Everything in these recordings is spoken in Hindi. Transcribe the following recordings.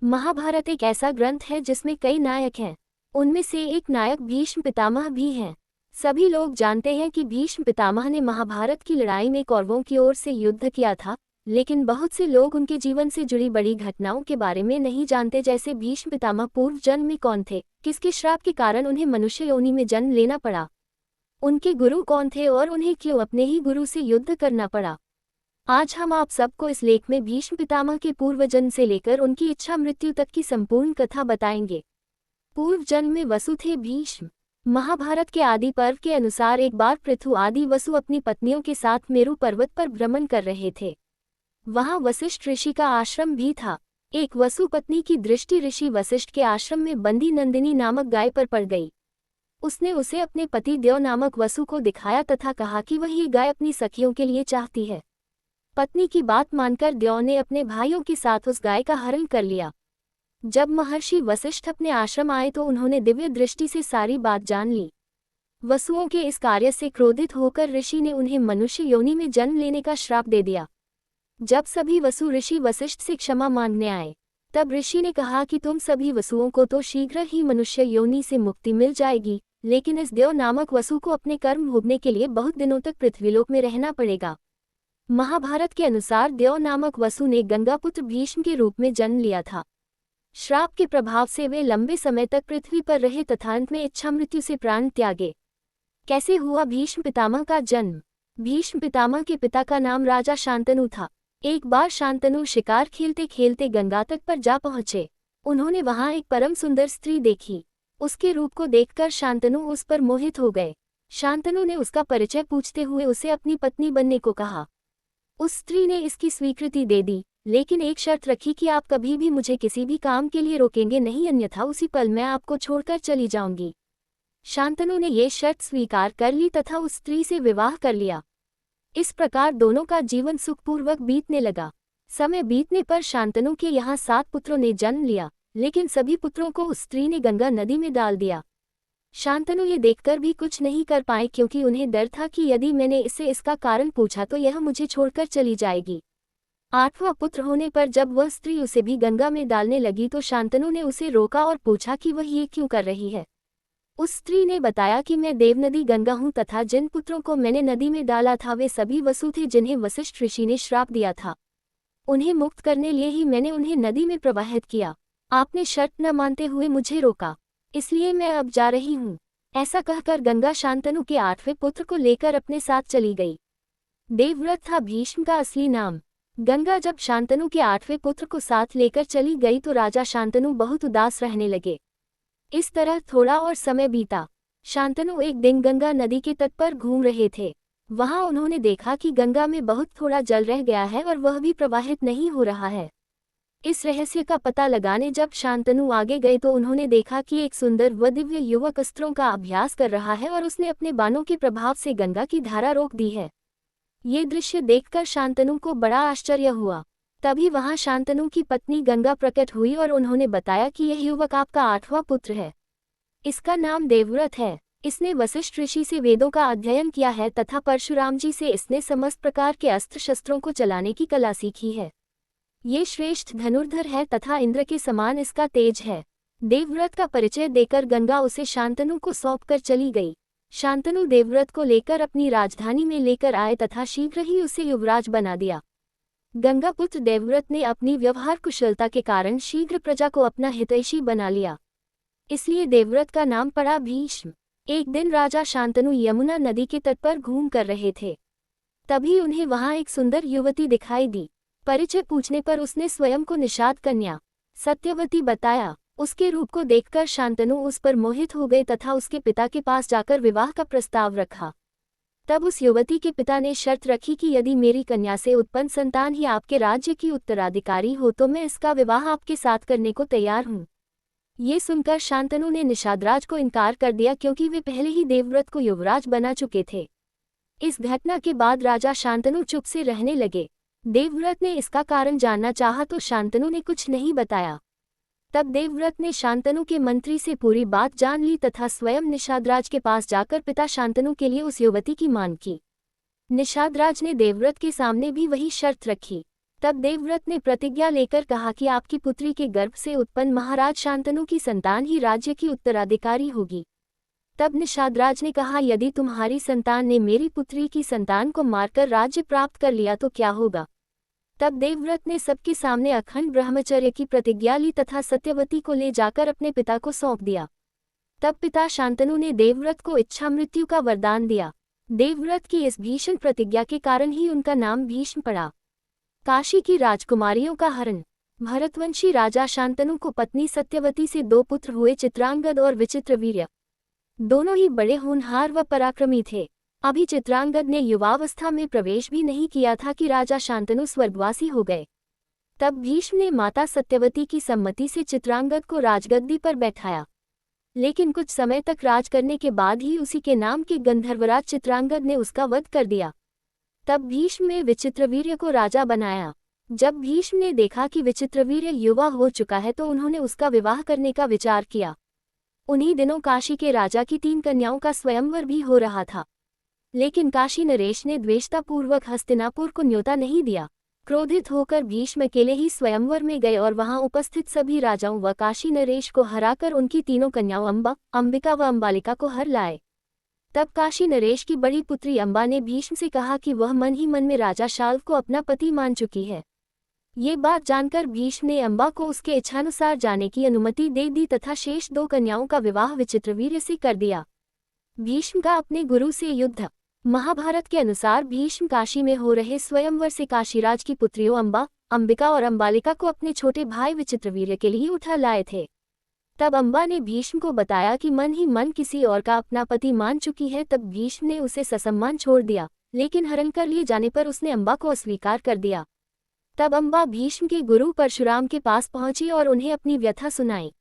महाभारत एक ऐसा ग्रंथ है जिसमें कई नायक हैं। उनमें से एक नायक भीष्म पितामह भी हैं। सभी लोग जानते हैं कि भीष्म पितामह ने महाभारत की लड़ाई में कौरवों की ओर से युद्ध किया था, लेकिन बहुत से लोग उनके जीवन से जुड़ी बड़ी घटनाओं के बारे में नहीं जानते, जैसे भीष्म पितामह पूर्व जन्म में कौन थे, किसके श्राप के कारण उन्हें मनुष्य योनि में जन्म लेना पड़ा, उनके गुरु कौन थे और उन्हें क्यों अपने ही गुरु से युद्ध करना पड़ा। आज हम आप सबको इस लेख में भीष्म पितामह के पूर्व जन्म से लेकर उनकी इच्छा मृत्यु तक की संपूर्ण कथा बताएंगे। पूर्व जन्म में वसु थे भीष्म। महाभारत के आदि पर्व के अनुसार एक बार पृथु आदि वसु अपनी पत्नियों के साथ मेरु पर्वत पर भ्रमण कर रहे थे। वहां वशिष्ठ ऋषि का आश्रम भी था। एक वसु पत्नी की दृष्टि ऋषि वशिष्ठ के आश्रम में बंदी नंदिनी नामक गाय पर पड़ गई। उसने उसे अपने पति देव नामक वसु को दिखाया तथा कहा कि वह ये गाय अपनी सखियों के लिए चाहती है। पत्नी की बात मानकर देव ने अपने भाइयों के साथ उस गाय का हरण कर लिया। जब महर्षि वशिष्ठ अपने आश्रम आए तो उन्होंने दिव्य दृष्टि से सारी बात जान ली। वसुओं के इस कार्य से क्रोधित होकर ऋषि ने उन्हें मनुष्य योनि में जन्म लेने का श्राप दे दिया। जब सभी वसु ऋषि वशिष्ठ से क्षमा मांगने आए, तब ऋषि ने कहा कि तुम सभी वसुओं को तो शीघ्र ही मनुष्य योनि से मुक्ति मिल जाएगी, लेकिन इस देव नामक वसु को अपने कर्म भोगने के लिए बहुत दिनों तक पृथ्वीलोक में रहना पड़ेगा। महाभारत के अनुसार देव नामक वसु ने गंगापुत्र भीष्म के रूप में जन्म लिया था। श्राप के प्रभाव से वे लंबे समय तक पृथ्वी पर रहे तथा अंत में इच्छा मृत्यु से प्राण त्यागे। कैसे हुआ भीष्म पितामह का जन्म? भीष्म पितामह के पिता का नाम राजा शांतनु था। एक बार शांतनु शिकार खेलते खेलते गंगा तट पर जा पहुंचे। उन्होंने वहां एक परम सुंदर स्त्री देखी। उसके रूप को देखकर शांतनु उस पर मोहित हो गए। शांतनु ने उसका परिचय पूछते हुए उसे अपनी पत्नी बनने को कहा। उस स्त्री ने इसकी स्वीकृति दे दी, लेकिन एक शर्त रखी कि आप कभी भी मुझे किसी भी काम के लिए रोकेंगे नहीं, अन्यथा उसी पल मैं आपको छोड़कर चली जाऊंगी। शांतनु ने ये शर्त स्वीकार कर ली तथा उस स्त्री से विवाह कर लिया। इस प्रकार दोनों का जीवन सुखपूर्वक बीतने लगा। समय बीतने पर शांतनु के यहाँ 7 पुत्रों ने जन्म लिया, लेकिन सभी पुत्रों को उस स्त्री ने गंगा नदी में डाल दिया। शांतनु ये देखकर भी कुछ नहीं कर पाए, क्योंकि उन्हें डर था कि यदि मैंने इससे इसका कारण पूछा तो यह मुझे छोड़कर चली जाएगी। 8वां पुत्र होने पर जब वह स्त्री उसे भी गंगा में डालने लगी तो शांतनु ने उसे रोका और पूछा कि वह ये क्यों कर रही है। उस स्त्री ने बताया कि मैं देवनदी गंगा हूँ तथा जिन पुत्रों को मैंने नदी में डाला था वे सभी वसु थे जिन्हें वशिष्ठ ऋषि ने श्राप दिया था। उन्हें मुक्त करने लिए ही मैंने उन्हें नदी में प्रवाहित किया। आपने शर्त न मानते हुए मुझे रोका, इसलिए मैं अब जा रही हूँ। ऐसा कहकर गंगा शांतनु के 8वें पुत्र को लेकर अपने साथ चली गई। देवव्रत था भीष्म का असली नाम। गंगा जब शांतनु के 8वें पुत्र को साथ लेकर चली गई तो राजा शांतनु बहुत उदास रहने लगे। इस तरह थोड़ा और समय बीता। शांतनु एक दिन गंगा नदी के तट पर घूम रहे थे। वहां उन्होंने देखा कि गंगा में बहुत थोड़ा जल रह गया है और वह भी प्रवाहित नहीं हो रहा है। इस रहस्य का पता लगाने जब शांतनु आगे गए तो उन्होंने देखा कि एक सुंदर व दिव्य युवक अस्त्रों का अभ्यास कर रहा है और उसने अपने बाणों के प्रभाव से गंगा की धारा रोक दी है। ये दृश्य देखकर शांतनु को बड़ा आश्चर्य हुआ। तभी वहां शांतनु की पत्नी गंगा प्रकट हुई और उन्होंने बताया कि यह युवक आपका 8वां पुत्र है। इसका नाम देवव्रत है। इसने वशिष्ठ ऋषि से वेदों का अध्ययन किया है तथा परशुराम जी से इसने समस्त प्रकार के अस्त्र शस्त्रों को चलाने की कला सीखी है। ये श्रेष्ठ धनुर्धर है तथा इंद्र के समान इसका तेज है। देवव्रत का परिचय देकर गंगा उसे शांतनु को सौंपकर चली गई। शांतनु देवव्रत को लेकर अपनी राजधानी में लेकर आए तथा शीघ्र ही उसे युवराज बना दिया। गंगापुत्र देवव्रत ने अपनी व्यवहार कुशलता के कारण शीघ्र प्रजा को अपना हितैषी बना लिया, इसलिए देवव्रत का नाम पड़ा भीष्म। एक दिन राजा शांतनु यमुना नदी के तट पर घूम कर रहे थे। तभी उन्हें वहां एक सुंदर युवती दिखाई दी। परिचय पूछने पर उसने स्वयं को निषाद कन्या सत्यवती बताया। उसके रूप को देखकर शांतनु उस पर मोहित हो गए तथा उसके पिता के पास जाकर विवाह का प्रस्ताव रखा। तब उस युवती के पिता ने शर्त रखी कि यदि मेरी कन्या से उत्पन्न संतान ही आपके राज्य की उत्तराधिकारी हो तो मैं इसका विवाह आपके साथ करने को तैयार हूँ। ये सुनकर शांतनु ने निषादराज को इनकार कर दिया, क्योंकि वे पहले ही देवव्रत को युवराज बना चुके थे। इस घटना के बाद राजा शांतनु चुप से रहने लगे। देवव्रत ने इसका कारण जानना चाहा तो शांतनु ने कुछ नहीं बताया। तब देवव्रत ने शांतनु के मंत्री से पूरी बात जान ली तथा स्वयं निषादराज के पास जाकर पिता शांतनु के लिए उस युवती की मांग की। निषादराज ने देवव्रत के सामने भी वही शर्त रखी। तब देवव्रत ने प्रतिज्ञा लेकर कहा कि आपकी पुत्री के गर्भ से उत्पन्न महाराज शांतनु की संतान ही राज्य की उत्तराधिकारी होगी। तब निषादराज ने कहा, यदि तुम्हारी संतान ने मेरी पुत्री की संतान को मारकर राज्य प्राप्त कर लिया तो क्या होगा। तब देवव्रत ने सबके सामने अखंड ब्रह्मचर्य की प्रतिज्ञा ली तथा सत्यवती को ले जाकर अपने पिता को सौंप दिया। तब पिता शांतनु ने देवव्रत को इच्छा मृत्यु का वरदान दिया। देवव्रत की इस भीषण प्रतिज्ञा के कारण ही उनका नाम भीष्म पड़ा। काशी की राजकुमारियों का हरण। भरतवंशी राजा शांतनु को पत्नी सत्यवती से 2 पुत्र हुए, चित्रांगद और विचित्रवीर्य। दोनों ही बड़े होनहार व पराक्रमी थे। अभी चित्रांगद ने युवावस्था में प्रवेश भी नहीं किया था कि राजा शांतनु स्वर्गवासी हो गए। तब भीष्म ने माता सत्यवती की सम्मति से चित्रांगद को राजगद्दी पर बैठाया, लेकिन कुछ समय तक राज करने के बाद ही उसी के नाम के गंधर्वराज चित्रांगद ने उसका वध कर दिया। तब भीष्म ने विचित्रवीर्य को राजा बनाया। जब भीष्म ने देखा कि विचित्रवीर्य युवा हो चुका है तो उन्होंने उसका विवाह करने का विचार किया। उन्हीं दिनों काशी के राजा की 3 कन्याओं का स्वयंवर भी हो रहा था, लेकिन काशी नरेश ने द्वेषतापूर्वक हस्तिनापुर को न्योता नहीं दिया। क्रोधित होकर भीष्म अकेले ही स्वयंवर में गए और वहां उपस्थित सभी राजाओं व काशी नरेश को हराकर उनकी 3 कन्याओं अंबा, अंबिका व अंबालिका को हर लाए। तब काशी नरेश की बड़ी पुत्री अंबा ने भीष्म से कहा कि वह मन ही मन में राजा शाल्व को अपना पति मान चुकी है। ये बात जानकर भीष्म ने अंबा को उसके इच्छानुसार जाने की अनुमति दे दी तथा शेष 2 कन्याओं का विवाह विचित्रवीर्य से कर दिया। भीष्म का अपने गुरु से युद्ध। महाभारत के अनुसार भीष्म काशी में हो रहे स्वयंवर से काशीराज की पुत्रियों अंबा, अंबिका और अंबालिका को अपने छोटे भाई विचित्रवीर्य के लिए उठा लाए थे। तब अंबा ने भीष्म को बताया कि मन ही मन किसी और का अपना पति मान चुकी है। तब भीष्म ने उसे ससम्मान छोड़ दिया, लेकिन हरण कर लिए जाने पर उसने अंबा को अस्वीकार कर दिया। तब अंबा भीष्म के गुरु परशुराम के पास पहुंची और उन्हें अपनी व्यथा सुनाई।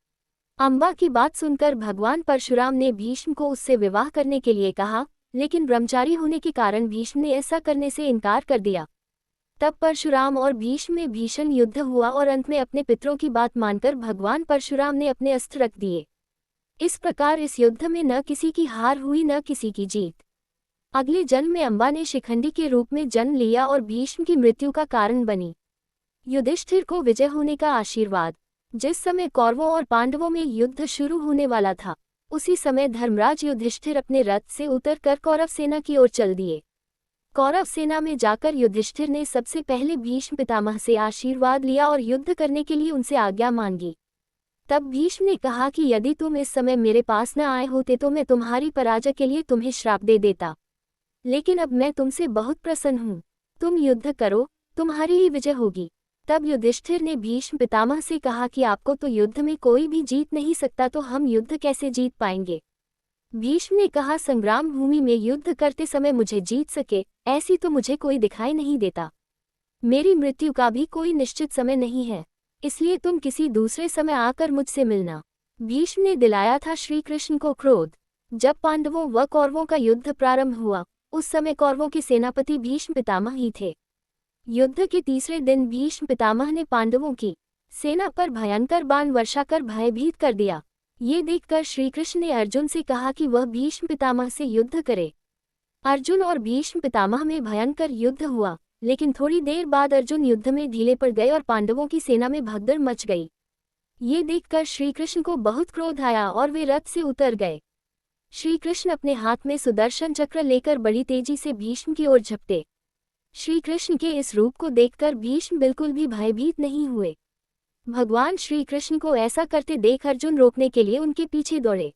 अंबा की बात सुनकर भगवान परशुराम ने भीष्म को उससे विवाह करने के लिए कहा, लेकिन ब्रह्मचारी होने के कारण भीष्म ने ऐसा करने से इनकार कर दिया। तब परशुराम और भीष्म में भीषण युद्ध हुआ और अंत में अपने पितरों की बात मानकर भगवान परशुराम ने अपने अस्त्र रख दिए। इस प्रकार इस युद्ध में न किसी की हार हुई न किसी की जीत। अगले जन्म में अंबा ने शिखंडी के रूप में जन्म लिया और भीष्म की मृत्यु का कारण बनी। युधिष्ठिर को विजय होने का आशीर्वाद। जिस समय कौरवों और पांडवों में युद्ध शुरू होने वाला था, उसी समय धर्मराज युधिष्ठिर अपने रथ से उतरकर कौरव सेना की ओर चल दिए। कौरव सेना में जाकर युधिष्ठिर ने सबसे पहले भीष्म पितामह से आशीर्वाद लिया और युद्ध करने के लिए उनसे आज्ञा मांगी। तब भीष्म ने कहा कि यदि तुम इस समय मेरे पास न आए होते तो मैं तुम्हारी पराजय के लिए तुम्हें श्राप दे देता, लेकिन अब मैं तुमसे बहुत प्रसन्न हूँ। तुम युद्ध करो, तुम्हारी ही विजय होगी। तब युधिष्ठिर ने भीष्म पितामह से कहा कि आपको तो युद्ध में कोई भी जीत नहीं सकता, तो हम युद्ध कैसे जीत पाएंगे। भीष्म ने कहा, संग्राम भूमि में युद्ध करते समय मुझे जीत सके ऐसी तो मुझे कोई दिखाई नहीं देता। मेरी मृत्यु का भी कोई निश्चित समय नहीं है, इसलिए तुम किसी दूसरे समय आकर मुझसे मिलना। भीष्म ने दिलाया था श्री कृष्ण को क्रोध। जब पांडवों व कौरवों का युद्ध प्रारंभ हुआ, उस समय कौरवों के सेनापति भीष्म पितामह ही थे। युद्ध के तीसरे दिन भीष्म पितामह ने पांडवों की सेना पर भयंकर बाण वर्षा कर भयभीत कर दिया। ये देखकर श्रीकृष्ण ने अर्जुन से कहा कि वह भीष्म पितामह से युद्ध करे। अर्जुन और भीष्म पितामह में भयंकर युद्ध हुआ, लेकिन थोड़ी देर बाद अर्जुन युद्ध में ढीले पड़ गए और पांडवों की सेना में भगदड़ मच गई। ये देखकर श्रीकृष्ण को बहुत क्रोध आया और वे रथ से उतर गए। श्रीकृष्ण अपने हाथ में सुदर्शन चक्र लेकर बड़ी तेजी से भीष्म की ओर झपटे। श्रीकृष्ण के इस रूप को देखकर भीष्म बिल्कुल भी भयभीत नहीं हुए। भगवान श्रीकृष्ण को ऐसा करते देख अर्जुन रोकने के लिए उनके पीछे दौड़े।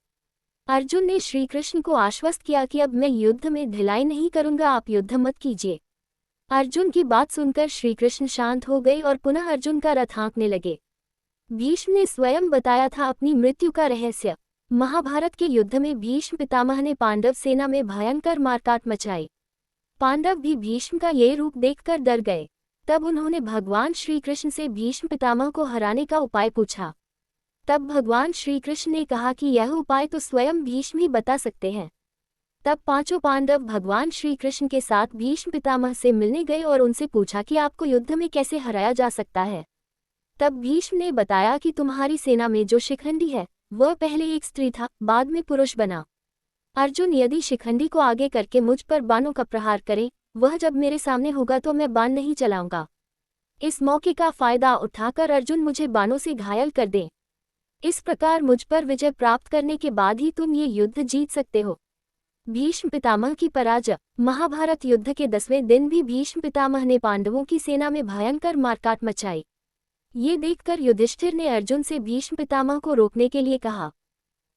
अर्जुन ने श्रीकृष्ण को आश्वस्त किया कि अब मैं युद्ध में ढिलाई नहीं करूंगा, आप युद्ध मत कीजिए। अर्जुन की बात सुनकर श्रीकृष्ण शांत हो गए और पुनः अर्जुन का रथ हाँकने लगे। भीष्म ने स्वयं बताया था अपनी मृत्यु का रहस्य। महाभारत के युद्ध में भीष्म पितामह ने पांडव सेना में भयंकर मारकाट मचाई। पांडव भी भीष्म का ये रूप देखकर डर गए। तब उन्होंने भगवान श्री कृष्ण से भीष्म पितामह को हराने का उपाय पूछा। तब भगवान श्री कृष्ण ने कहा कि यह उपाय तो स्वयं भीष्म ही बता सकते हैं। तब 5 पांडव भगवान श्री कृष्ण के साथ भीष्म पितामह से मिलने गए और उनसे पूछा कि आपको युद्ध में कैसे हराया जा सकता है। तब भीष्म ने बताया कि तुम्हारी सेना में जो शिखंडी है वह पहले एक स्त्री था, बाद में पुरुष बना। अर्जुन यदि शिखंडी को आगे करके मुझ पर बाणों का प्रहार करे, वह जब मेरे सामने होगा तो मैं बाण नहीं चलाऊंगा। इस मौके का फायदा उठाकर अर्जुन मुझे बाणों से घायल कर दे। इस प्रकार मुझ पर विजय प्राप्त करने के बाद ही तुम ये युद्ध जीत सकते हो। भीष्म पितामह की पराजय। महाभारत युद्ध के 10वें दिन भी भीष्म पितामह ने पांडवों की सेना में भयंकर मारकाट मचाई। ये देखकर युधिष्ठिर ने अर्जुन से भीष्म पितामह को रोकने के लिए कहा।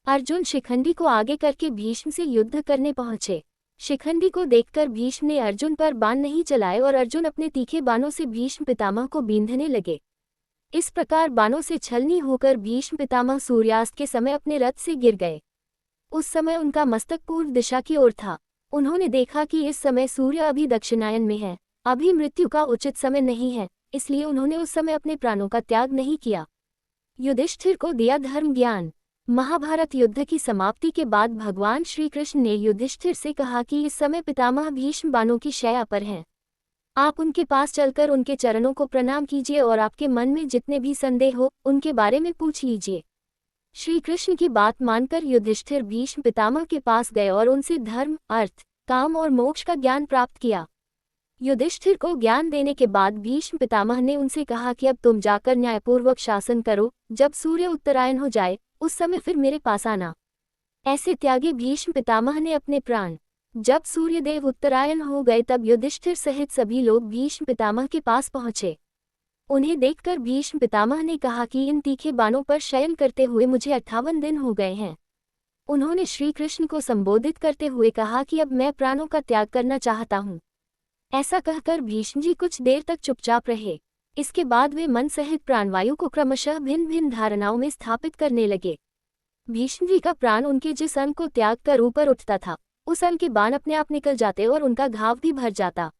अर्जुन शिखंडी को आगे करके भीष्म से युद्ध करने पहुंचे। शिखंडी को देखकर भीष्म ने अर्जुन पर बाण नहीं चलाए और अर्जुन अपने तीखे बाणों से भीष्म पितामह को बींधने लगे। इस प्रकार बाणों से छलनी होकर भीष्म पितामह सूर्यास्त के समय अपने रथ से गिर गए। उस समय उनका मस्तक पूर्व दिशा की ओर था। उन्होंने देखा कि इस समय सूर्य अभी दक्षिणायन में है, अभी मृत्यु का उचित समय नहीं है, इसलिए उन्होंने उस समय अपने प्राणों का त्याग नहीं किया। युधिष्ठिर को दिया धर्म ज्ञान। महाभारत युद्ध की समाप्ति के बाद भगवान श्री कृष्ण ने युधिष्ठिर से कहा कि इस समय पितामह भीष्म बाणों की शैया पर हैं। आप उनके पास चलकर उनके चरणों को प्रणाम कीजिए और आपके मन में जितने भी संदेह हो उनके बारे में पूछ लीजिए। श्री कृष्ण की बात मानकर युधिष्ठिर भीष्म पितामह के पास गए और उनसे धर्म, अर्थ, काम और मोक्ष का ज्ञान प्राप्त किया। युधिष्ठिर को ज्ञान देने के बाद भीष्म पितामह ने उनसे कहा कि अब तुम जाकर न्यायपूर्वक शासन करो, जब सूर्य उत्तरायण हो जाए उस समय फिर मेरे पास आना। ऐसे त्यागी भीष्म पितामह ने अपने प्राण। जब सूर्यदेव उत्तरायण हो गए तब युधिष्ठिर सहित सभी लोग भीष्म पितामह के पास पहुंचे। उन्हें देखकर भीष्म पितामह ने कहा कि इन तीखे बाणों पर शयन करते हुए मुझे 58 दिन हो गए हैं। उन्होंने श्री कृष्ण को संबोधित करते हुए कहा कि अब मैं प्राणों का त्याग करना चाहता हूँ। ऐसा कहकर भीष्म जी कुछ देर तक चुपचाप रहे। इसके बाद वे मन सहित प्राणवायु को क्रमशः भिन्न भिन्न धारणाओं में स्थापित करने लगे। भीष्म जी का प्राण उनके जिस अंग को त्याग कर ऊपर उठता था उस अंग के बाण अपने आप निकल जाते और उनका घाव भी भर जाता।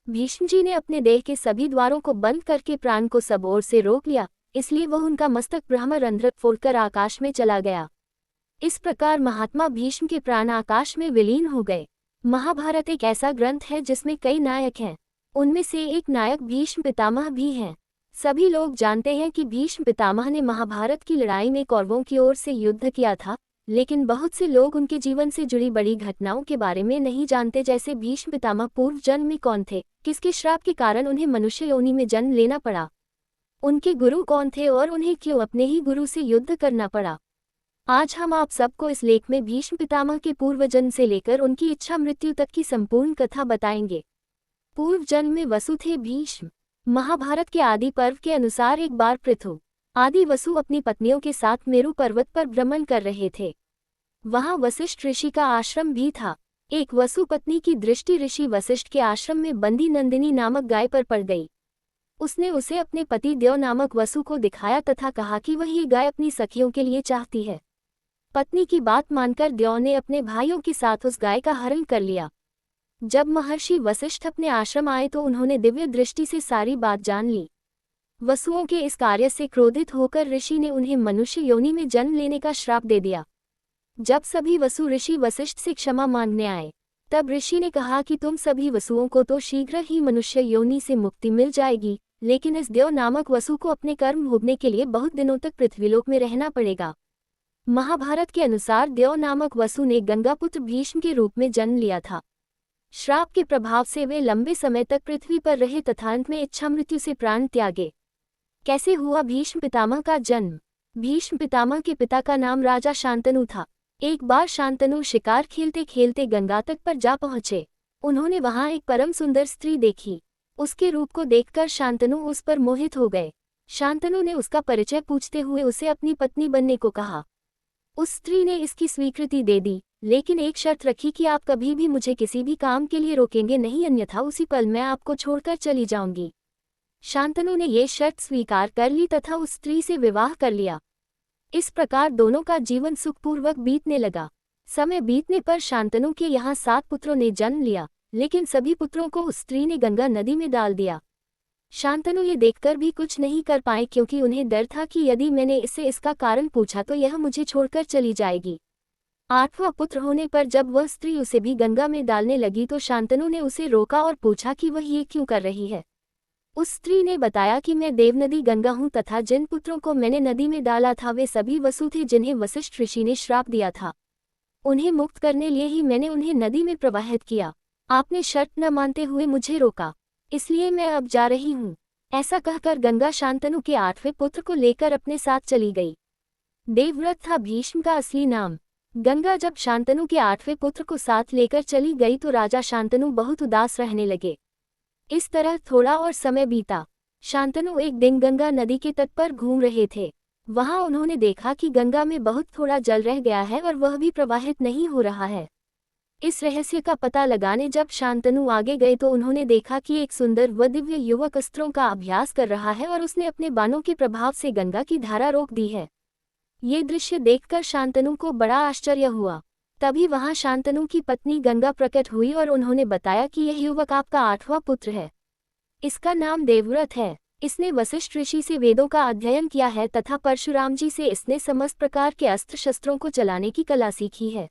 भीष्म जी ने अपने देह के सभी द्वारों को बंद करके प्राण को सब ओर से रोक लिया, इसलिए वह उनका मस्तक ब्रह्मरंध्र फोड़कर आकाश में चला गया। इस प्रकार महात्मा भीष्म के प्राण आकाश में विलीन हो गए। महाभारत एक ऐसा ग्रंथ है जिसमें कई नायक हैं। उनमें से एक नायक भीष्म पितामह भी हैं। सभी लोग जानते हैं कि भीष्म पितामह ने महाभारत की लड़ाई में कौरवों की ओर से युद्ध किया था, लेकिन बहुत से लोग उनके जीवन से जुड़ी बड़ी घटनाओं के बारे में नहीं जानते, जैसे भीष्म पितामह पूर्व जन्म में कौन थे, किसके श्राप के कारण उन्हें मनुष्य योनि में जन्म लेना पड़ा, उनके गुरु कौन थे और उन्हें क्यों अपने ही गुरु से युद्ध करना पड़ा। आज हम आप सबको इस लेख में भीष्म पितामह के पूर्व जन्म से लेकर उनकी इच्छा मृत्यु तक की संपूर्ण कथा बताएंगे। पूर्व जन्म में वसु थे भीष्म। महाभारत के आदि पर्व के अनुसार एक बार पृथु आदि वसु अपनी पत्नियों के साथ मेरु पर्वत पर भ्रमण कर रहे थे। वहां वशिष्ठ ऋषि का आश्रम भी था। एक वसु पत्नी की दृष्टि ऋषि वशिष्ठ के आश्रम में बंदी नंदिनी नामक गाय पर पड़ गई। उसने उसे अपने पति देव नामक वसु को दिखाया तथा कहा कि वह ये गाय अपनी सखियों के लिए चाहती है। पत्नी की बात मानकर देव ने अपने भाइयों के साथ उस गाय का हरण कर लिया। जब महर्षि वशिष्ठ अपने आश्रम आए तो उन्होंने दिव्य दृष्टि से सारी बात जान ली। वसुओं के इस कार्य से क्रोधित होकर ऋषि ने उन्हें मनुष्य योनि में जन्म लेने का श्राप दे दिया। जब सभी वसु ऋषि वशिष्ठ से क्षमा मांगने आए तब ऋषि ने कहा कि तुम सभी वसुओं को तो शीघ्र ही मनुष्य योनि से मुक्ति मिल जाएगी, लेकिन इस देव नामक वसु को अपने कर्म भोगने के लिए बहुत दिनों तक पृथ्वीलोक में रहना पड़ेगा। महाभारत के अनुसार देव नामक वसु ने गंगापुत्र भीष्म के रूप में जन्म लिया था। श्राप के प्रभाव से वे लंबे समय तक पृथ्वी पर रहे तथा अंत में इच्छा मृत्यु से प्राण त्यागे। कैसे हुआ भीष्म पितामह का जन्म? भीष्म पितामह के पिता का नाम राजा शांतनु था। एक बार शांतनु शिकार खेलते खेलते गंगा तट पर जा पहुंचे। उन्होंने वहां एक परम सुंदर स्त्री देखी। उसके रूप को देखकर शांतनु उस पर मोहित हो गए। शांतनु ने उसका परिचय पूछते हुए उसे अपनी पत्नी बनने को कहा। उस स्त्री ने इसकी स्वीकृति दे दी, लेकिन एक शर्त रखी कि आप कभी भी मुझे किसी भी काम के लिए रोकेंगे नहीं, अन्यथा उसी पल मैं आपको छोड़कर चली जाऊंगी। शांतनु ने ये शर्त स्वीकार कर ली तथा उस स्त्री से विवाह कर लिया। इस प्रकार दोनों का जीवन सुखपूर्वक बीतने लगा। समय बीतने पर शांतनु के यहाँ 7 पुत्रों ने जन्म लिया, लेकिन सभी पुत्रों को उस स्त्री ने गंगा नदी में डाल दिया। शांतनु ये देखकर भी कुछ नहीं कर पाए, क्योंकि उन्हें डर था कि यदि मैंने इससे इसका कारण पूछा तो यह मुझे छोड़कर चली जाएगी। 8वां पुत्र होने पर जब वह स्त्री उसे भी गंगा में डालने लगी तो शांतनु ने उसे रोका और पूछा कि वह ये क्यों कर रही है। उस स्त्री ने बताया कि मैं देवनदी गंगा हूँ तथा जिन पुत्रों को मैंने नदी में डाला था वे सभी वसु थे जिन्हें वशिष्ठ ऋषि ने श्राप दिया था। उन्हें मुक्त करने लिए ही मैंने उन्हें नदी में प्रवाहित किया। आपने शर्त न मानते हुए मुझे रोका, इसलिए मैं अब जा रही हूँ। ऐसा कहकर गंगा शांतनु के 8वें पुत्र को लेकर अपने साथ चली गई। देवव्रत था भीष्म का असली नाम। गंगा जब शांतनु के 8वें पुत्र को साथ लेकर चली गई तो राजा शांतनु बहुत उदास रहने लगे। इस तरह थोड़ा और समय बीता। शांतनु एक दिन गंगा नदी के तट पर घूम रहे थे। वहां उन्होंने देखा कि गंगा में बहुत थोड़ा जल रह गया है और वह भी प्रवाहित नहीं हो रहा है। इस रहस्य का पता लगाने जब शांतनु आगे गए तो उन्होंने देखा कि एक सुंदर व दिव्य युवक अस्त्रों का अभ्यास कर रहा है और उसने अपने बाणों के प्रभाव से गंगा की धारा रोक दी है। ये दृश्य देखकर शांतनु को बड़ा आश्चर्य हुआ। तभी वहां शांतनु की पत्नी गंगा प्रकट हुई और उन्होंने बताया कि यह युवक आपका 8वां पुत्र है। इसका नाम देवव्रत है। इसने वशिष्ठ ऋषि से वेदों का अध्ययन किया है तथा परशुराम जी से इसने समस्त प्रकार के अस्त्र शस्त्रों को चलाने की कला सीखी है।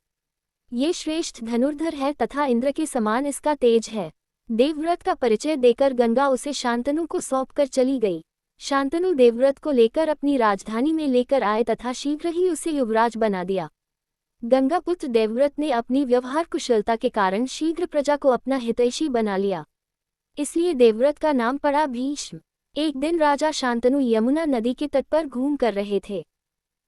ये श्रेष्ठ धनुर्धर है तथा इंद्र के समान इसका तेज है। देवव्रत का परिचय देकर गंगा उसे शांतनु को सौंपकर चली गई। शांतनु देवव्रत को लेकर अपनी राजधानी में लेकर आए तथा शीघ्र ही उसे युवराज बना दिया। गंगा पुत्र देवव्रत ने अपनी व्यवहार कुशलता के कारण शीघ्र प्रजा को अपना हितैषी बना लिया। इसलिए देवव्रत का नाम पड़ा भीष्म। एक दिन राजा शांतनु यमुना नदी के तट पर घूम कर रहे थे।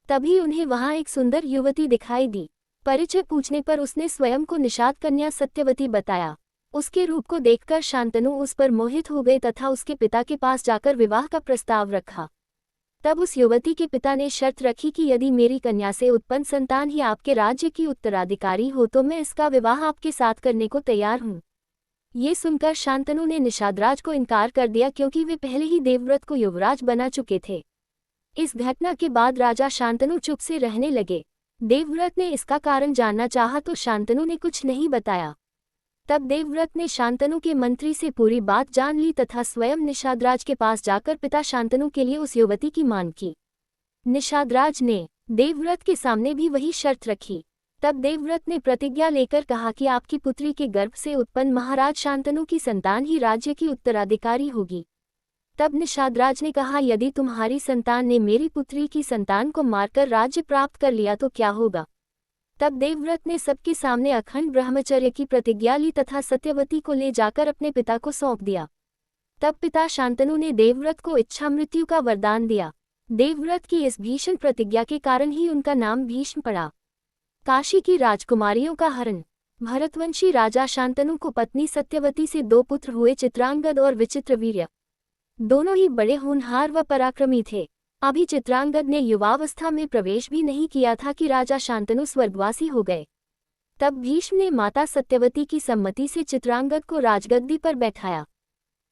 तभी उन्हें वहां एक सुंदर युवती दिखाई दी। परिचय पूछने पर उसने स्वयं को निषाद कन्या सत्यवती बताया। उसके रूप को देखकर शांतनु उस पर मोहित हो गए तथा उसके पिता के पास जाकर विवाह का प्रस्ताव रखा। तब उस युवती के पिता ने शर्त रखी कि यदि मेरी कन्या से उत्पन्न संतान ही आपके राज्य की उत्तराधिकारी हो तो मैं इसका विवाह आपके साथ करने को तैयार हूँ। ये सुनकर शांतनु ने निषादराज को इनकार कर दिया क्योंकि वे पहले ही देवव्रत को युवराज बना चुके थे। इस घटना के बाद राजा शांतनु चुप से रहने लगे। देवव्रत ने इसका कारण जानना चाहा तो शांतनु ने कुछ नहीं बताया। तब देवव्रत ने शांतनु के मंत्री से पूरी बात जान ली तथा स्वयं निषादराज के पास जाकर पिता शांतनु के लिए उस युवती की मांग की। निषादराज ने देवव्रत के सामने भी वही शर्त रखी। तब देवव्रत ने प्रतिज्ञा लेकर कहा कि आपकी पुत्री के गर्भ से उत्पन्न महाराज शांतनु की संतान ही राज्य की उत्तराधिकारी होगी। तब निषादराज ने कहा, यदि तुम्हारी संतान ने मेरी पुत्री की संतान को मारकर राज्य प्राप्त कर लिया तो क्या होगा। तब देवव्रत ने सबके सामने अखंड ब्रह्मचर्य की प्रतिज्ञा ली तथा सत्यवती को ले जाकर अपने पिता को सौंप दिया। तब पिता शांतनु ने देवव्रत को इच्छा मृत्यु का वरदान दिया। देवव्रत की इस भीषण प्रतिज्ञा के कारण ही उनका नाम भीष्म पड़ा। काशी की राजकुमारियों का हरण। भरतवंशी राजा शांतनु को पत्नी सत्यवती से 2 पुत्र हुए, चित्रांगद और विचित्रवीर्य। दोनों ही बड़े होनहार व पराक्रमी थे। अभी चित्रांगद ने युवावस्था में प्रवेश भी नहीं किया था कि राजा शांतनु स्वर्गवासी हो गए। तब भीष्म ने माता सत्यवती की सम्मति से चित्रांगद को राजगद्दी पर बैठाया।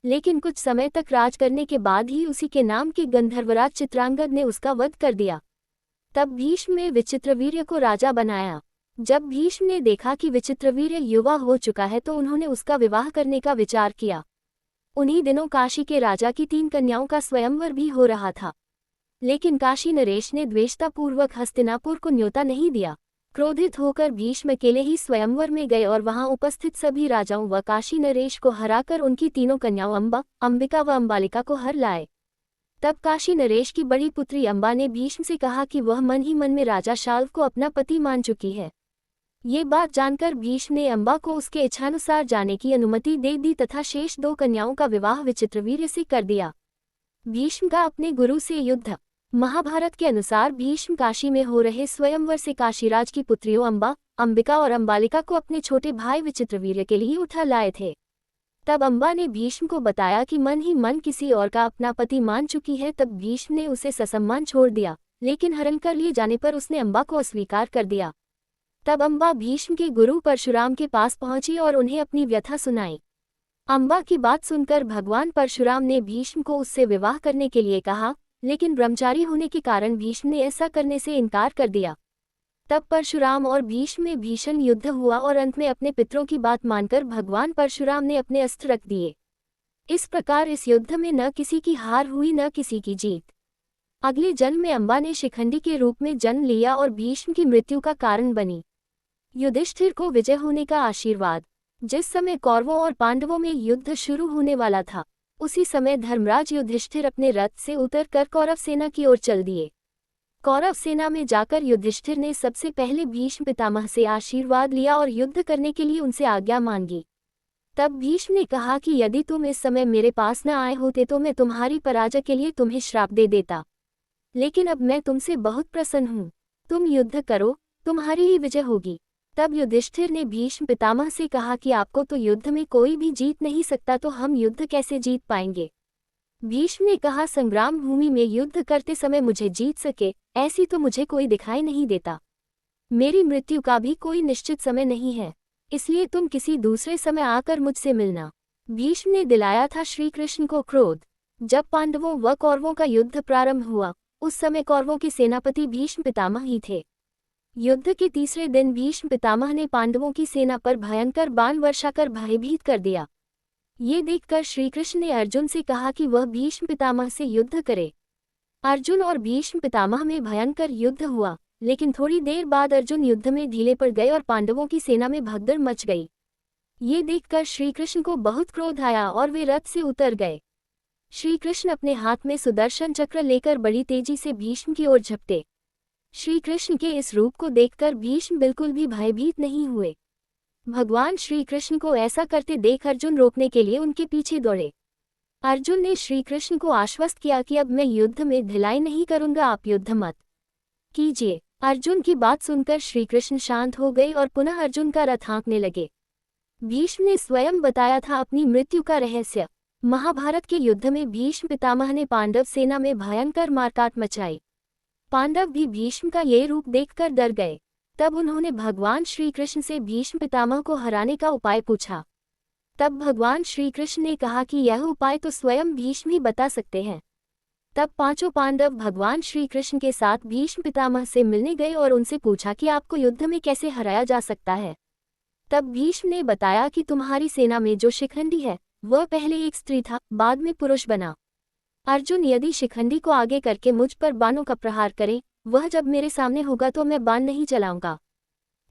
लेकिन कुछ समय तक राज करने के बाद ही उसी के नाम के गंधर्वराज चित्रांगद ने उसका वध कर दिया। तब भीष्म ने विचित्रवीर्य को राजा बनाया। जब भीष्म ने देखा कि विचित्रवीर्य युवा हो चुका है तो उन्होंने उसका विवाह करने का विचार किया। उन्हीं दिनों काशी के राजा की 3 कन्याओं का स्वयंवर भी हो रहा था। लेकिन काशी नरेश ने द्वेषतापूर्वक हस्तिनापुर को न्योता नहीं दिया। क्रोधित होकर भीष्म अकेले ही स्वयंवर में गए और वहां उपस्थित सभी राजाओं व काशी नरेश को हराकर उनकी 3 कन्याओं अम्बा, अंबिका व अंबालिका को हर लाए। तब काशी नरेश की बड़ी पुत्री अम्बा ने भीष्म से कहा कि वह मन ही मन में राजा शाल्व को अपना पति मान चुकी है। ये बात जानकर भीष्म ने अम्बा को उसके इच्छानुसार जाने की अनुमति दे दी तथा शेष 2 कन्याओं का विवाह विचित्रवीर्य से कर दिया। भीष्म का अपने गुरु से युद्ध। महाभारत के अनुसार भीष्म काशी में हो रहे स्वयंवर से काशीराज की पुत्रियों अम्बा, अंबिका और अंबालिका को अपने छोटे भाई विचित्रवीर्य के लिए उठा लाए थे। तब अम्बा ने भीष्म को बताया कि मन ही मन किसी और का अपना पति मान चुकी है। तब भीष्म ने उसे ससम्मान छोड़ दिया, लेकिन हरण कर लिए जाने पर उसने अम्बा को अस्वीकार कर दिया। तब अम्बा भीष्म के गुरु परशुराम के पास पहुंची और उन्हें अपनी व्यथा सुनाई। अम्बा की बात सुनकर भगवान परशुराम ने भीष्म को उससे विवाह करने के लिए कहा, लेकिन ब्रह्मचारी होने के कारण भीष्म ने ऐसा करने से इनकार कर दिया। तब परशुराम और भीष्म में भीषण युद्ध हुआ और अंत में अपने पितरों की बात मानकर भगवान परशुराम ने अपने अस्त्र रख दिए। इस प्रकार इस युद्ध में न किसी की हार हुई न किसी की जीत। अगले जन्म में अम्बा ने शिखंडी के रूप में जन्म लिया और भीष्म की मृत्यु का कारण बनी। युधिष्ठिर को विजय होने का आशीर्वाद। जिस समय कौरवों और पांडवों में युद्ध शुरू होने वाला था, उसी समय धर्मराज युधिष्ठिर अपने रथ से उतरकर कौरव सेना की ओर चल दिए। कौरव सेना में जाकर युधिष्ठिर ने सबसे पहले भीष्म पितामह से आशीर्वाद लिया और युद्ध करने के लिए उनसे आज्ञा मांगी। तब भीष्म ने कहा कि यदि तुम इस समय मेरे पास न आए होते तो मैं तुम्हारी पराजय के लिए तुम्हें श्राप दे देता। लेकिन अब मैं तुमसे बहुत प्रसन्न हूँ। तुम युद्ध करो, तुम्हारी ही विजय होगी। तब युधिष्ठिर ने भीष्म पितामह से कहा कि आपको तो युद्ध में कोई भी जीत नहीं सकता, तो हम युद्ध कैसे जीत पाएंगे। भीष्म ने कहा, संग्राम भूमि में युद्ध करते समय मुझे जीत सके ऐसी तो मुझे कोई दिखाई नहीं देता। मेरी मृत्यु का भी कोई निश्चित समय नहीं है, इसलिए तुम किसी दूसरे समय आकर मुझसे मिलना। भीष्म ने दिलाया था श्री कृष्ण को क्रोध। जब पांडवों व कौरवों का युद्ध प्रारंभ हुआ, उस समय कौरवों के सेनापति भीष्म पितामह ही थे। युद्ध के तीसरे दिन भीष्म पितामह ने पांडवों की सेना पर भयंकर बाण वर्षा कर भयभीत कर दिया। ये देखकर श्रीकृष्ण ने अर्जुन से कहा कि वह भीष्म पितामह से युद्ध करे। अर्जुन और भीष्म पितामह में भयंकर युद्ध हुआ, लेकिन थोड़ी देर बाद अर्जुन युद्ध में ढीले पड़ गए और पांडवों की सेना में भगदड़ मच गई। ये देखकर श्रीकृष्ण को बहुत क्रोध आया और वे रथ से उतर गए। श्रीकृष्ण अपने हाथ में सुदर्शन चक्र लेकर बड़ी तेजी से भीष्म की ओर झपटे। श्रीकृष्ण के इस रूप को देखकर भीष्म बिल्कुल भी भयभीत नहीं हुए। भगवान श्रीकृष्ण को ऐसा करते देख अर्जुन रोकने के लिए उनके पीछे दौड़े। अर्जुन ने श्रीकृष्ण को आश्वस्त किया कि अब मैं युद्ध में ढिलाई नहीं करूंगा, आप युद्ध मत कीजिए। अर्जुन की बात सुनकर श्रीकृष्ण शांत हो गए और पुनः अर्जुन का रथ हाँकने लगे। भीष्म ने स्वयं बताया था अपनी मृत्यु का रहस्य। महाभारत के युद्ध में भीष्म पितामह ने पांडव सेना में भयंकर मारकाट मचाई। पांडव भी भीष्म का ये रूप देखकर डर गए। तब उन्होंने भगवान श्रीकृष्ण से भीष्म पितामह को हराने का उपाय पूछा। तब भगवान श्रीकृष्ण ने कहा कि यह उपाय तो स्वयं भीष्म ही बता सकते हैं। तब पांचों पांडव भगवान श्रीकृष्ण के साथ भीष्म पितामह से मिलने गए और उनसे पूछा कि आपको युद्ध में कैसे हराया जा सकता है। तब भीष्म ने बताया कि तुम्हारी सेना में जो शिखंडी है वह पहले एक स्त्री था, बाद में पुरुष बना। अर्जुन यदि शिखंडी को आगे करके मुझ पर बाणों का प्रहार करे, वह जब मेरे सामने होगा तो मैं बाण नहीं चलाऊंगा।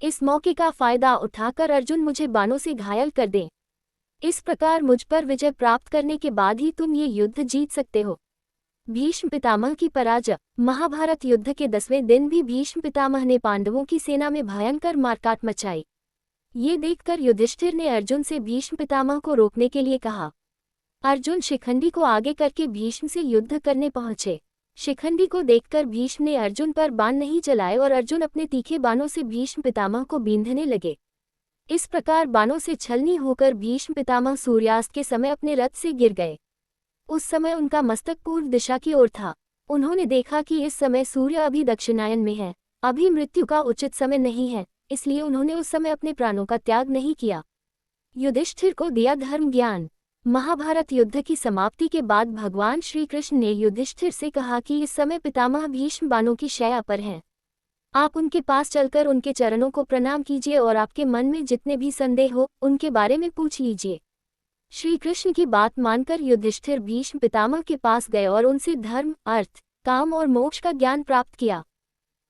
इस मौके का फायदा उठाकर अर्जुन मुझे बाणों से घायल कर दे। इस प्रकार मुझ पर विजय प्राप्त करने के बाद ही तुम ये युद्ध जीत सकते हो। भीष्म पितामह की पराजय। महाभारत युद्ध के 10वें दिन भी भीष्म पितामह ने पांडवों की सेना में भयंकर मारकाट मचाई। ये देखकर युधिष्ठिर ने अर्जुन से भीष्म पितामह को रोकने के लिए कहा। अर्जुन शिखंडी को आगे करके भीष्म से युद्ध करने पहुंचे। शिखंडी को देखकर भीष्म ने अर्जुन पर बाण नहीं चलाए और अर्जुन अपने तीखे बाणों से भीष्म पितामह को बींधने लगे। इस प्रकार बाणों से छलनी होकर भीष्म पितामह सूर्यास्त के समय अपने रथ से गिर गए। उस समय उनका मस्तक पूर्व दिशा की ओर था। उन्होंने देखा कि इस समय सूर्य अभी दक्षिणायन में है, अभी मृत्यु का उचित समय नहीं है, इसलिए उन्होंने उस समय अपने प्राणों का त्याग नहीं किया। युधिष्ठिर को दिया धर्म ज्ञान। महाभारत युद्ध की समाप्ति के बाद भगवान श्री कृष्ण ने युधिष्ठिर से कहा कि इस समय पितामह भीष्म बाणों की शैया पर हैं। आप उनके पास चलकर उनके चरणों को प्रणाम कीजिए और आपके मन में जितने भी संदेह हो उनके बारे में पूछ लीजिए। श्री कृष्ण की बात मानकर युधिष्ठिर भीष्म पितामह के पास गए और उनसे धर्म, अर्थ, काम और मोक्ष का ज्ञान प्राप्त किया।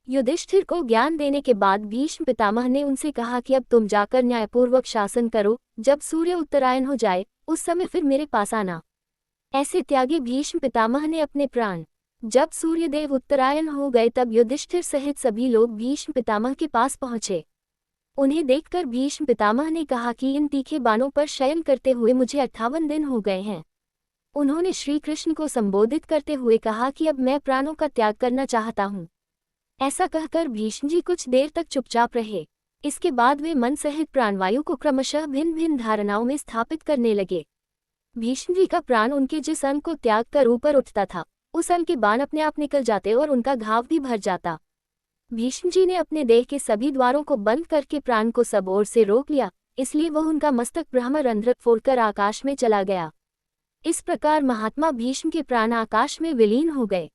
युधिष्ठिर को ज्ञान देने के बाद भीष्म पितामह ने उनसे कहा कि अब तुम जाकर न्यायपूर्वक शासन करो, जब सूर्य उत्तरायण हो जाए उस समय फिर मेरे पास आना। ऐसे त्यागी भीष्म पितामह ने अपने प्राण। जब सूर्यदेव उत्तरायण हो गए तब युधिष्ठिर सहित सभी लोग भीष्म पितामह के पास पहुंचे। उन्हें देखकर भीष्म पितामह ने कहा कि इन तीखे बाणों पर शयन करते हुए मुझे 58 दिन हो गए हैं। उन्होंने श्री कृष्ण को संबोधित करते हुए कहा कि अब मैं प्राणों का त्याग करना चाहता हूँ। ऐसा कहकर भीष्म जी कुछ देर तक चुपचाप रहे। इसके बाद वे मन सहित प्राणवायु को क्रमशः भिन्न भिन्न धारणाओं में स्थापित करने लगे। भीष्म जी का प्राण उनके जिस अंग को त्याग कर ऊपर उठता था, उस अंग के बाण अपने आप निकल जाते और उनका घाव भी भर जाता। भीष्म जी ने अपने देह के सभी द्वारों को बंद करके प्राण को सब ओर से रोक लिया, इसलिए वह उनका मस्तक ब्रह्मरंध्र फोड़कर आकाश में चला गया। इस प्रकार महात्मा भीष्म के प्राण आकाश में विलीन हो गए।